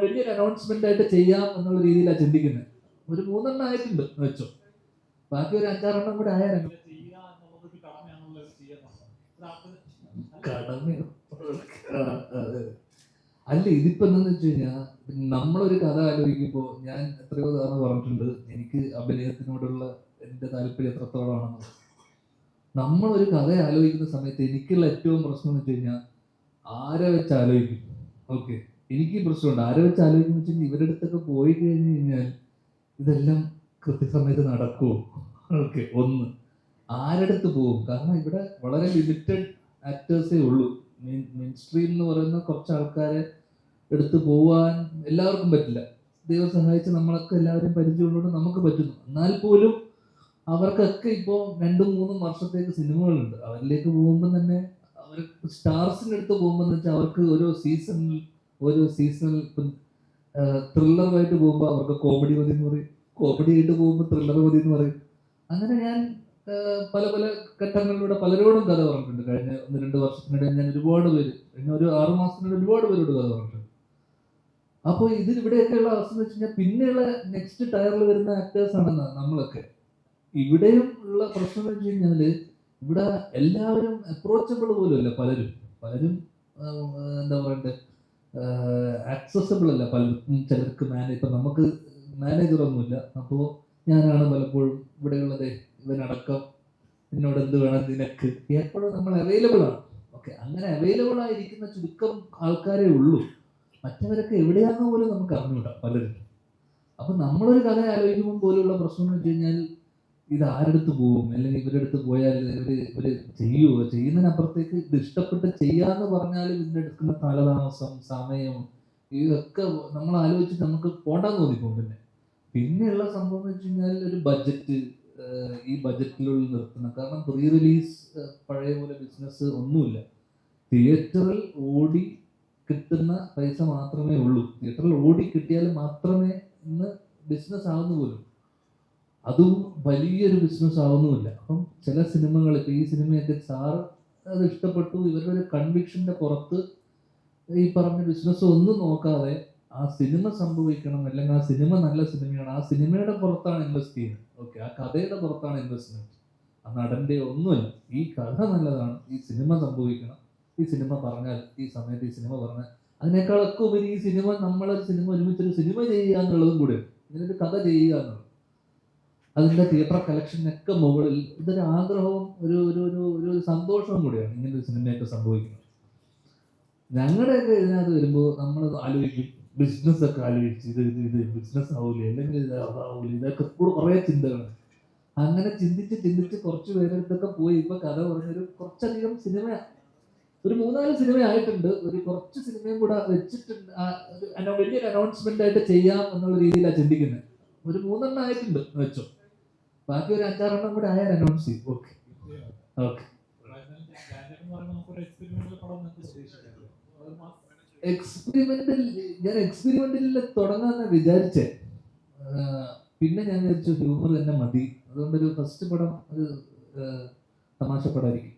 വലിയൊരു അനൗൺസ്മെന്റ് ആയിട്ട് ചെയ്യാം എന്നുള്ള രീതിയിലാണ് ചിന്തിക്കുന്നത്. ഒരു 3 ആയിട്ടുണ്ട് വെച്ചോ, ബാക്കി ഒരു 5-6 കൂടെ ആയാലും കടമ. അല്ല, ഇതിപ്പോ എന്താന്ന് വെച്ച് കഴിഞ്ഞാൽ നമ്മളൊരു കഥ ആലോചിക്കുമ്പോൾ ഞാൻ എത്രയോ തവണ പറഞ്ഞിട്ടുണ്ട് എനിക്ക് അഭിനയത്തിനോടുള്ള എന്റെ താല്പര്യം എത്രത്തോളമാണെന്ന്. നമ്മളൊരു കഥ ആലോചിക്കുന്ന സമയത്ത് എനിക്കുള്ള ഏറ്റവും പ്രശ്നം എന്ന് വെച്ച് കഴിഞ്ഞാൽ ആരെ വെച്ച് ആലോചിക്കും. ഓക്കെ, എനിക്ക് പ്രശ്നമുണ്ട് ആരെ വെച്ച് ആലോചിക്കുന്ന വെച്ച് കഴിഞ്ഞാൽ ഇവരുടെ അടുത്തൊക്കെ പോയി കഴിഞ്ഞ് കഴിഞ്ഞാൽ ഇതെല്ലാം കൃത്യസമയത്ത് നടക്കുമോ? ഓക്കെ, ഒന്ന് ആരടുത്ത് പോകും? കാരണം ഇവിടെ വളരെ ലിമിറ്റഡ് ആക്ടേഴ്സേ ഉള്ളൂ. മെയിൻ സ്ട്രീം എന്ന് പറയുന്ന കുറച്ച് ആൾക്കാരെ എടുത്ത് പോവാൻ എല്ലാവർക്കും പറ്റില്ല. ദൈവം സഹായിച്ച് നമ്മളൊക്കെ എല്ലാവരും പരിചയമുള്ളതുകൊണ്ട് നമുക്ക് പറ്റുന്നു. എന്നാൽ പോലും അവർക്കൊക്കെ ഇപ്പോൾ 2-3 വർഷത്തേക്ക് സിനിമകളുണ്ട്. അവരിലേക്ക് പോകുമ്പോൾ തന്നെ അവർ സ്റ്റാർസിൻ്റെ അടുത്ത് പോകുമ്പോൾ വെച്ചാൽ അവർക്ക് ഓരോ സീസണൽ ത്രില്ലറുമായിട്ട് പോകുമ്പോൾ അവർക്ക് കോമഡി മതി എന്ന് പറയും, കോമഡി ആയിട്ട് പോകുമ്പോൾ ത്രില്ലർ മതി എന്ന് പറയും. അങ്ങനെ ഞാൻ പല ഘട്ടങ്ങളിലൂടെ പലരോടും കഥ പറഞ്ഞിട്ടുണ്ട്. കഴിഞ്ഞ 1-2 വർഷത്തിനിടെ ഞാൻ ഒരുപാട് പേര്, കഴിഞ്ഞ ഒരു 6 മാസത്തിനിടെ ഒരുപാട് പേരോട് കഥ പറഞ്ഞിട്ടുണ്ട്. അപ്പോൾ ഇവിടെയൊക്കെയുള്ള അവസ്ഥ എന്ന് വെച്ച് കഴിഞ്ഞാൽ പിന്നെയുള്ള നെക്സ്റ്റ് ടയറിൽ വരുന്ന ആക്ടേഴ്സ് ആണെന്ന് നമ്മളൊക്കെ. ഇവിടെയും ഉള്ള പ്രശ്നം എന്ന് വെച്ച് കഴിഞ്ഞാല് ഇവിടെ എല്ലാവരും അപ്രോച്ചബിൾ പോലും അല്ല. പലരും എന്താ പറയണ്ടേ, ആക്സസബിൾ അല്ല പലർക്കും. ചിലർക്ക് ഇപ്പൊ നമുക്ക് മാനേജറൊന്നുമില്ല. അപ്പോൾ ഞാനാണ് പലപ്പോഴും ഇവിടെയുള്ളത്. ഇവനടക്കം എന്നോട് എന്ത് വേണം നിനക്ക്, എപ്പോഴും നമ്മൾ അവൈലബിൾ ആണ്. ഓക്കെ, അങ്ങനെ അവൈലബിൾ ആയിരിക്കുന്ന ചുരുക്കം ആൾക്കാരേ ഉള്ളൂ. മറ്റവരൊക്കെ എവിടെയാണെന്ന് പോലും നമുക്ക് അറിഞ്ഞൂടാ പലരും. അപ്പൊ നമ്മളൊരു കഥ ആലോചിക്കുമ്പോൾ പോലുള്ള പ്രശ്നം എന്ന് വെച്ച് കഴിഞ്ഞാൽ ഇത് ആരെടുത്ത് പോകും, അല്ലെങ്കിൽ ഇവരുടെ അടുത്ത് പോയാൽ ഇവര് ചെയ്യുമോ? ചെയ്യുന്നതിനപ്പുറത്തേക്ക് ഇത് ഇഷ്ടപ്പെട്ട് ചെയ്യാന്ന് പറഞ്ഞാലും ഇതിന്റെ എടുക്കുന്ന കാലതാമസം, സമയം, ഇതൊക്കെ നമ്മൾ ആലോചിച്ച് നമുക്ക് പോണ്ടാന്ന് തോന്നിപ്പോകും. പിന്നെയുള്ള സംഭവം എന്ന് വെച്ച് കഴിഞ്ഞാൽ ഒരു ബഡ്ജറ്റ്, ഈ ബഡ്ജറ്റിലുള്ള നിർത്തണം. കാരണം പ്രീ റിലീസ് പഴയ പോലെ ബിസിനസ് ഒന്നുമില്ല. തിയേറ്ററിൽ ഓടി കിട്ടുന്ന പൈസ മാത്രമേ ഉള്ളൂ. തിയേറ്ററിൽ ഓടി കിട്ടിയാൽ മാത്രമേ ഇന്ന് ബിസിനസ് ആവുന്ന പോലും. അതും വലിയൊരു ബിസിനസ് ആവുന്നുമില്ല. അപ്പം ചില സിനിമകൾ, ഇപ്പൊ ഈ സിനിമയൊക്കെ സാറ് അത് ഇഷ്ടപ്പെട്ടു, ഇവരുടെ ഒരു കൺവിക്ഷന്റെ പുറത്ത് ഈ പറഞ്ഞ ബിസിനസ് ഒന്നും നോക്കാതെ ആ സിനിമ സംഭവിക്കണം, അല്ലെങ്കിൽ ആ സിനിമ നല്ല സിനിമയാണ്, ആ സിനിമയുടെ പുറത്താണ് ഇൻവെസ്റ്റ് ചെയ്യുന്നത്. ഓക്കെ, ആ കഥയുടെ പുറത്താണ് ഇൻവെസ്റ്റ്മെന്റ്, ആ നടന്റെ ഒന്നുമല്ല. ഈ കഥ നല്ലതാണ്, ഈ സിനിമ സംഭവിക്കണം, ഈ സിനിമ പറഞ്ഞാൽ ഈ സമയത്ത് ഈ സിനിമ പറഞ്ഞാൽ അതിനേക്കാളൊക്കെ ഉപരി ഈ സിനിമ, നമ്മളൊരു സിനിമ ഒരുമിച്ചൊരു സിനിമ ചെയ്യുക എന്നുള്ളതും കൂടെ, ഇതിനൊരു കഥ ചെയ്യുക എന്നുള്ളത്, അതിന്റെ തിയേറ്റർ കളക്ഷനൊക്കെ മുകളിൽ ഇതൊരു ആഗ്രഹവും ഒരു സന്തോഷവും കൂടിയാണ് ഇങ്ങനൊരു സിനിമയൊക്കെ സംഭവിക്കുന്നത്. ഞങ്ങളുടെയൊക്കെ ഇതിനകത്ത് വരുമ്പോൾ നമ്മൾ ആലോചിക്കും, ബിസിനസ് ഒക്കെ ആലോചിച്ച് ഇത് ബിസിനസ് ആവൂലേ, അല്ലെങ്കിൽ ഇത് അതാവൂലേ, ഇതൊക്കെ കുറേ ചിന്തകളാണ്. അങ്ങനെ ചിന്തിച്ച് കുറച്ച് പേരെടുത്തൊക്കെ പോയി ഇപ്പൊ കഥ പറഞ്ഞൊരു കുറച്ചധികം സിനിമ, ഒരു 3-4 സിനിമ ആയിട്ടുണ്ട്. ഒരു കുറച്ച് സിനിമയും കൂടെ വെച്ചിട്ടുണ്ട്. വലിയൊരു അനൗൺസ്മെന്റ് ആയിട്ട് ചെയ്യാം എന്നുള്ള രീതിയിലാണ് ചിന്തിക്കുന്നത്. ഒരു 3 ആയിട്ടുണ്ട് വെച്ചോ, ബാക്കി ഒരു 5-6 കൂടെ ആയാൽ അനൗൺസ് ചെയ്യും. ഓക്കെ, എക്സ്പെരിമെന്റിൽ തുടങ്ങാന്ന് വിചാരിച്ചേ. പിന്നെ ഞാൻ വിചാരിച്ചു ഹ്യൂമർ തന്നെ മതി. അതുകൊണ്ടൊരു ഫസ്റ്റ് പടം ഒരു തമാശ പടമായിരിക്കും.